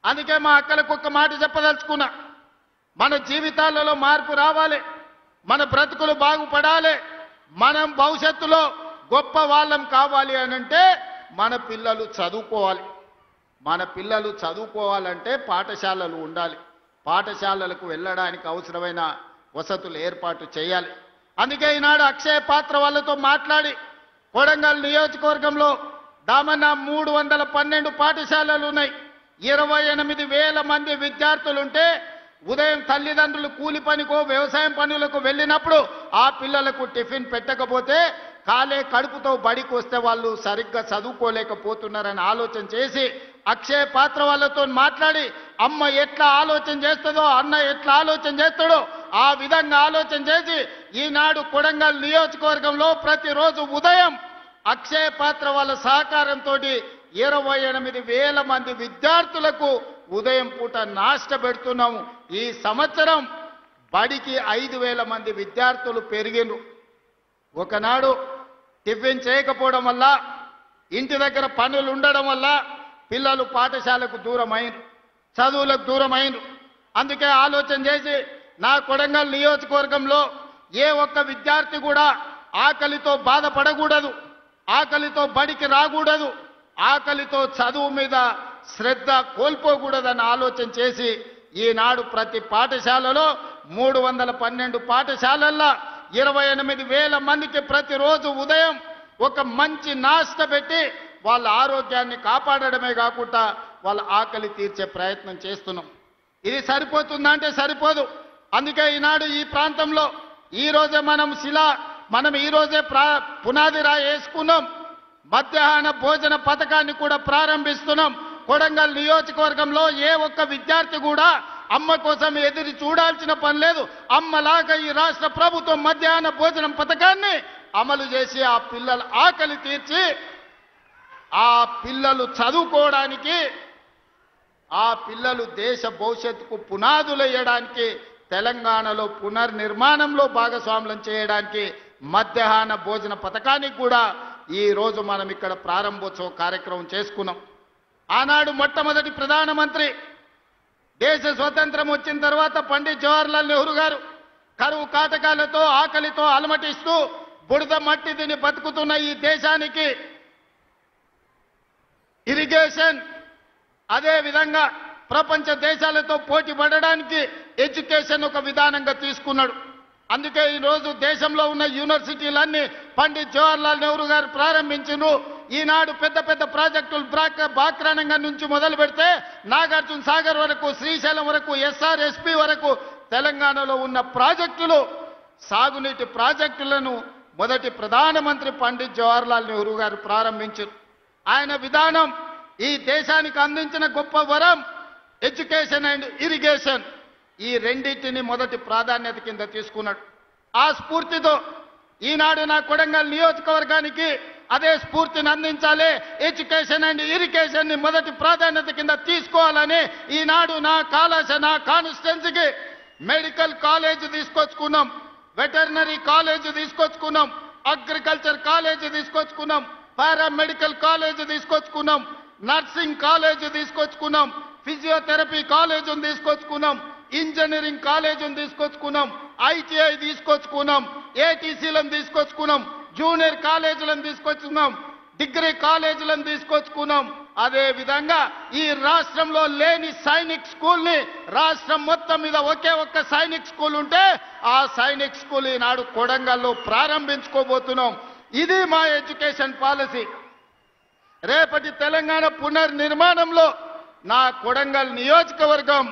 అందుకే మా అక్కలకు ఒక్క మాట చెప్పదలుచుకున్నా, మన జీవితాలలో మార్పు రావాలి, మన బ్రతుకులు బాగుపడాలి, మనం భవిష్యత్తులో గొప్ప వాళ్ళం కావాలి అనంటే మన పిల్లలు చదువుకోవాలి. మన పిల్లలు చదువుకోవాలంటే పాఠశాలలు ఉండాలి, పాఠశాలలకు వెళ్ళడానికి అవసరమైన వసతులు ఏర్పాటు చేయాలి. అందుకే ఈనాడు అక్షయ పాత్ర వాళ్ళతో మాట్లాడి కొడంగల్ నియోజకవర్గంలో దామన్నా 312 పాఠశాలలు ఉన్నాయి. 28,000 మంది విద్యార్థులుంటే ఉదయం తల్లిదండ్రులు కూలి పనికో వ్యవసాయం పనులకు వెళ్ళినప్పుడు ఆ పిల్లలకు టిఫిన్ పెట్టకపోతే కాలే కడుపుతో బడికి వస్తే వాళ్ళు సరిగ్గా చదువుకోలేకపోతున్నారని ఆలోచన చేసి అక్షయ పాత్ర వాళ్ళతో మాట్లాడి అమ్మ ఎట్లా ఆలోచన చేస్తుందో అన్న ఎట్లా ఆలోచన చేస్తాడో ఆ విధంగా ఆలోచన చేసి ఈనాడు కొడంగల్ నియోజకవర్గంలో ప్రతిరోజు ఉదయం అక్షయ పాత్ర వాళ్ళ సహకారంతో 28,000 మంది విద్యార్థులకు ఉదయం పూట నాష్ట పెడుతున్నాము. ఈ సంవత్సరం బడికి 5,000 మంది విద్యార్థులు పెరిగినరు. ఒకనాడు టిఫిన్ చేయకపోవడం వల్ల ఇంటి దగ్గర పనులు ఉండడం వల్ల పిల్లలు పాఠశాలకు దూరమైనరు, చదువులకు దూరమైనరు. అందుకే ఆలోచన చేసి నా కొడంగల్ నియోజకవర్గంలో ఏ ఒక్క విద్యార్థి కూడా ఆకలితో బాధపడకూడదు, ఆకలితో బడికి రాకూడదు, ఆకలితో చదువు మీద శ్రద్ధ కోల్పోకూడదని ఆలోచన చేసి ఈనాడు ప్రతి పాఠశాలలో 312 పాఠశాలల్లో 28,000 మందికి ప్రతిరోజు ఉదయం ఒక మంచి నాష్ట పెట్టి వాళ్ళ ఆరోగ్యాన్ని కాపాడడమే కాకుండా వాళ్ళ ఆకలి తీర్చే ప్రయత్నం చేస్తున్నాం. ఇది సరిపోతుందా అంటే సరిపోదు. అందుకే ఈనాడు ఈ ప్రాంతంలో ఈరోజే మనం ఈరోజే పునాది రాయి వేసుకున్నాం. మధ్యాహ్న భోజన పథకాన్ని కూడా ప్రారంభిస్తున్నాం. కొడంగల్ నియోజకవర్గంలో ఏ ఒక్క విద్యార్థి కూడా అమ్మ కోసం ఎదురు చూడాల్సిన పని లేదు. అమ్మలాగా ఈ రాష్ట్ర ప్రభుత్వం మధ్యాహ్న భోజనం పథకాన్ని అమలు చేసి ఆ పిల్లల ఆకలి తీర్చి ఆ పిల్లలు చదువుకోవడానికి, ఆ పిల్లలు దేశ భవిష్యత్తుకు పునాదులు వేయడానికి, తెలంగాణలో పునర్నిర్మాణంలో భాగస్వాములను చేయడానికి మధ్యాహ్న భోజన పథకానికి కూడా ఈ రోజు మనం ఇక్కడ ప్రారంభోత్సవ కార్యక్రమం చేసుకున్నాం. ఆనాడు మొట్టమొదటి ప్రధానమంత్రి దేశ స్వతంత్రం వచ్చిన తర్వాత పండిత్ జవహర్లాల్ నెహ్రూ గారు కరువు కాటకాలతో ఆకలితో అలమటిస్తూ బురద మట్టి తిని బతుకుతున్న ఈ దేశానికి ఇరిగేషన్, అదే విధంగా ప్రపంచ దేశాలతో పోటీ పడడానికి ఎడ్యుకేషన్ ఒక విధానంగా తీసుకున్నాడు. అందుకే ఈరోజు దేశంలో ఉన్న యూనివర్సిటీలన్నీ పండిత్ జవహర్లాల్ నెహ్రూ గారు ప్రారంభించారు. ఈనాడు పెద్ద పెద్ద ప్రాజెక్టులు బాక్రానంగా నుంచి మొదలు పెడితే నాగార్జున సాగర్ వరకు, శ్రీశైలం వరకు, ఎస్ఆర్ఎస్పి వరకు తెలంగాణలో ఉన్న ప్రాజెక్టులు, సాగునీటి ప్రాజెక్టులను మొదటి ప్రధానమంత్రి పండిత్ జవహర్లాల్ నెహ్రూ గారు ప్రారంభించారు. ఆయన విధానం ఈ దేశానికి అందించిన గొప్ప వరం ఎడ్యుకేషన్ అండ్ ఇరిగేషన్. ఈ రెండింటిని మొదటి ప్రాధాన్యత కింద తీసుకున్నాడు. ఆ స్ఫూర్తితో ఈనాడు నా కొడంగల్ నియోజకవర్గానికి అదే స్ఫూర్తిని అందించాలి, ఎడ్యుకేషన్ అండ్ ఇరిగేషన్ ని మొదటి ప్రాధాన్యత కింద తీసుకోవాలని ఈనాడు నా కాన్స్టిట్యున్సీకి మెడికల్ కాలేజ్ తీసుకొచ్చుకున్నాం, వెటర్నరీ కాలేజ్ తీసుకొచ్చుకున్నాం, అగ్రికల్చర్ కాలేజ్ తీసుకొచ్చుకున్నాం, పారామెడికల్ కాలేజ్ తీసుకొచ్చుకున్నాం, నర్సింగ్ కాలేజ్ తీసుకొచ్చుకున్నాం, ఫిజియోథెరపీ కాలేజ్ తీసుకొచ్చుకున్నాం, ఇంజనీరింగ్ కాలేజ్ తీసుకొచ్చుకున్నాం, ఐటీఐ తీసుకొచ్చుకున్నాం, ఏటీసీలను తీసుకొచ్చుకున్నాం, జూనియర్ కాలేజీలను తీసుకొచ్చుకున్నాం, డిగ్రీ కాలేజీలను తీసుకొచ్చుకున్నాం. అదే విధంగా ఈ రాష్ట్రంలో లేని సైనిక్ స్కూల్ ని రాష్ట్రం మొత్తం మీద ఒకే ఒక్క సైనిక్ స్కూల్ ఉంటే ఆ సైనిక్ స్కూల్ ఈనాడు కొడంగల్లో ప్రారంభించుకోబోతున్నాం. ఇది మా ఎడ్యుకేషన్ పాలసీ. రేపటి తెలంగాణ పునర్నిర్మాణంలో నా కొడంగల్ నియోజకవర్గం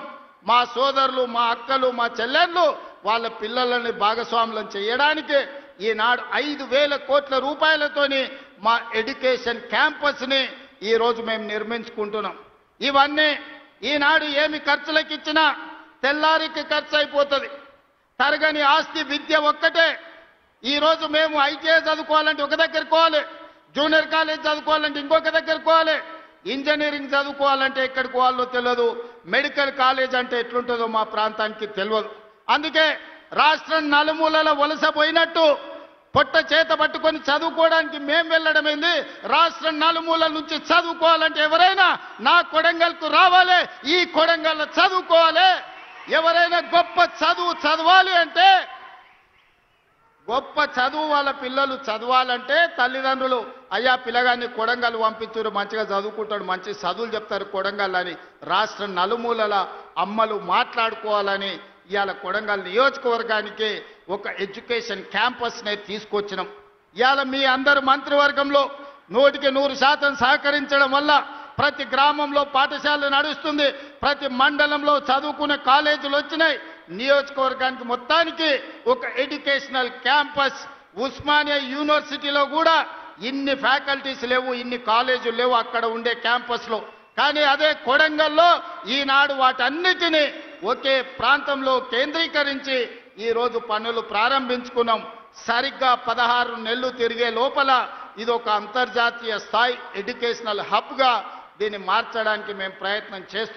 మా సోదరులు, మా అక్కలు, మా చెల్లెళ్ళు వాళ్ళ పిల్లలని భాగస్వాములను చేయడానికి ఈనాడు 5,000 కోట్ల రూపాయలతోని మా ఎడ్యుకేషన్ క్యాంపస్ ని ఈ రోజు మేము నిర్మించుకుంటున్నాం. ఇవన్నీ ఈనాడు ఏమి ఖర్చులకు ఇచ్చినా తెల్లారికి ఖర్చు అయిపోతుంది. తరగని ఆస్తి విద్య ఒక్కటే. ఈ రోజు మేము ఐటీఐ చదువుకోవాలంటే ఒక దగ్గరికి పోవాలి, జూనియర్ కాలేజ్ చదువుకోవాలంటే ఇంకొక దగ్గరికి పోవాలి, ఇంజనీరింగ్ చదువుకోవాలంటే ఎక్కడికి పోవాలో తెలియదు, మెడికల్ కాలేజ్ అంటే ఎట్లుంటుందో మా ప్రాంతానికి తెలియదు. అందుకే రాష్ట్రం నలుమూలల వలసపోయినట్టు పొట్ట చేత పట్టుకొని చదువుకోవడానికి మేం వెళ్ళడమైంది. రాష్ట్రం నలుమూలల నుంచి చదువుకోవాలంటే ఎవరైనా నా కొడంగల్కు రావాలి, ఈ కొడంగల్లో చదువుకోవాలి. ఎవరైనా గొప్ప చదువు చదవాలి అంటే, గొప్ప చదువు వాళ్ళ పిల్లలు చదవాలంటే తల్లిదండ్రులు అయ్యా పిల్లగాన్ని కొడంగల్ పంపించారు, మంచిగా చదువుకుంటాడు, మంచి చదువులు చెప్తారు కొడంగల్ అని రాష్ట్రం నలుమూలల అమ్మలు మాట్లాడుకోవాలని ఇవాళ కొడంగల్ నియోజకవర్గానికి ఒక ఎడ్యుకేషన్ క్యాంపస్నే తీసుకొచ్చినాం. ఇవాళ మీ అందరు మంత్రివర్గంలో 100% సహకరించడం వల్ల ప్రతి గ్రామంలో పాఠశాల నడుస్తుంది, ప్రతి మండలంలో చదువుకునే కాలేజీలు వచ్చినాయి. నియోజకవర్గానికి మొత్తానికి ఒక ఎడ్యుకేషనల్ క్యాంపస్, ఉస్మానియా యూనివర్సిటీలో కూడా ఇన్ని ఫ్యాకల్టీస్ లేవు, ఇన్ని కాలేజీలు లేవు అక్కడ ఉండే క్యాంపస్లో. కానీ అదే కొడంగల్లో ఈనాడు వాటన్నిటినీ ఒకే ప్రాంతంలో కేంద్రీకరించి ఈరోజు పనులు ప్రారంభించుకున్నాం. సరిగ్గా 16 నెలలు తిరిగే లోపల ఇది ఒక అంతర్జాతీయ స్థాయి ఎడ్యుకేషనల్ హబ్గా దీన్ని మార్చడానికి మేము ప్రయత్నం చేస్తున్నాం.